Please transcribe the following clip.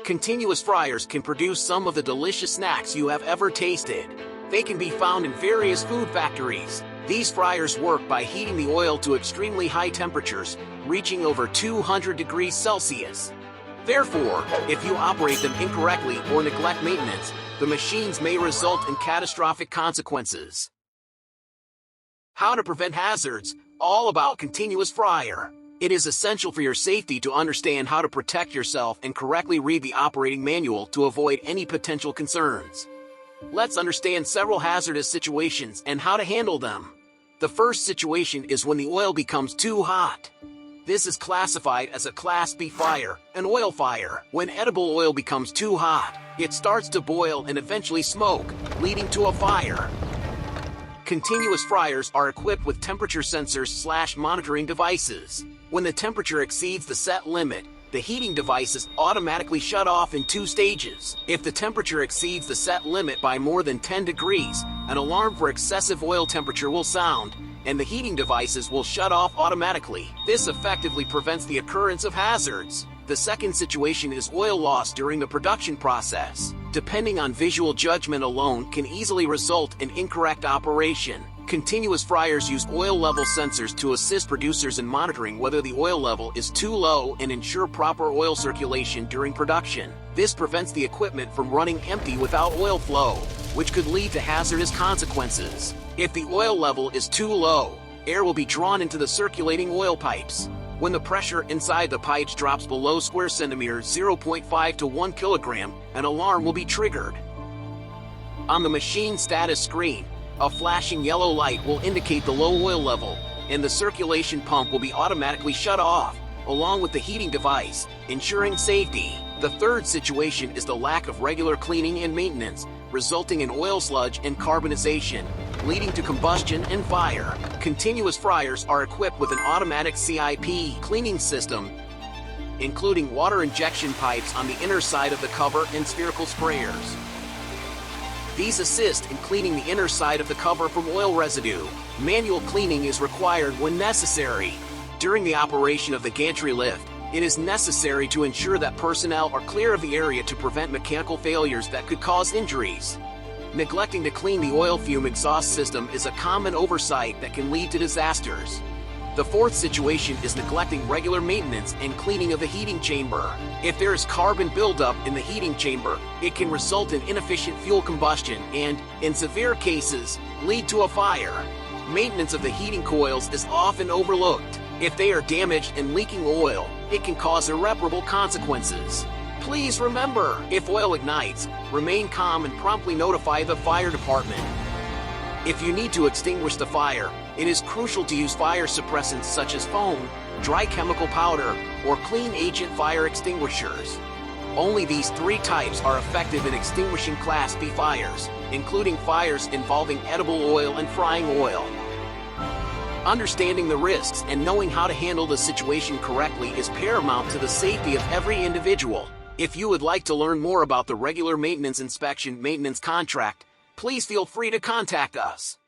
Continuous fryers can produce some of the delicious snacks you have ever tasted. They can be found in various food factories. These fryers work by heating the oil to extremely high temperatures, reaching over 200 degrees Celsius. Therefore, if you operate them incorrectly or neglect maintenance, the machines may result in catastrophic consequences. How to prevent hazards, all about continuous fryer. It is essential for your safety to understand how to protect yourself and correctly read the operating manual to avoid any potential concerns. Let's understand several hazardous situations and how to handle them. The first situation is when the oil becomes too hot. This is classified as a Class B fire, an oil fire. When edible oil becomes too hot, it starts to boil and eventually smoke, leading to a fire. Continuous fryers are equipped with temperature sensors/monitoring devices. When the temperature exceeds the set limit, the heating devices automatically shut off in 2 stages. If the temperature exceeds the set limit by more than 10 degrees, an alarm for excessive oil temperature will sound, and the heating devices will shut off automatically. This effectively prevents the occurrence of hazards. The second situation is oil loss during the production process. Depending on visual judgment alone can easily result in incorrect operation. Continuous fryers use oil level sensors to assist producers in monitoring whether the oil level is too low and ensure proper oil circulation during production. This prevents the equipment from running empty without oil flow, which could lead to hazardous consequences. If the oil level is too low, air will be drawn into the circulating oil pipes. When the pressure inside the pipes drops below square centimeters 0.5 to 1 kilogram, an alarm will be triggered. On the machine status screen, a flashing yellow light will indicate the low oil level, and the circulation pump will be automatically shut off, along with the heating device, ensuring safety. The third situation is the lack of regular cleaning and maintenance, resulting in oil sludge and carbonization, leading to combustion and fire. Continuous fryers are equipped with an automatic CIP cleaning system, including water injection pipes on the inner side of the cover and spherical sprayers. These assist in cleaning the inner side of the cover from oil residue. Manual cleaning is required when necessary. During the operation of the gantry lift, it is necessary to ensure that personnel are clear of the area to prevent mechanical failures that could cause injuries. Neglecting to clean the oil fume exhaust system is a common oversight that can lead to disasters. The fourth situation is neglecting regular maintenance and cleaning of the heating chamber. If there is carbon buildup in the heating chamber, it can result in inefficient fuel combustion and, in severe cases, lead to a fire. Maintenance of the heating coils is often overlooked. If they are damaged and leaking oil, it can cause irreparable consequences. Please remember, if oil ignites, remain calm and promptly notify the fire department. If you need to extinguish the fire, it is crucial to use fire suppressants such as foam, dry chemical powder, or clean agent fire extinguishers. Only these 3 types are effective in extinguishing Class B fires, including fires involving edible oil and frying oil. Understanding the risks and knowing how to handle the situation correctly is paramount to the safety of every individual. If you would like to learn more about the regular maintenance inspection maintenance contract, please feel free to contact us.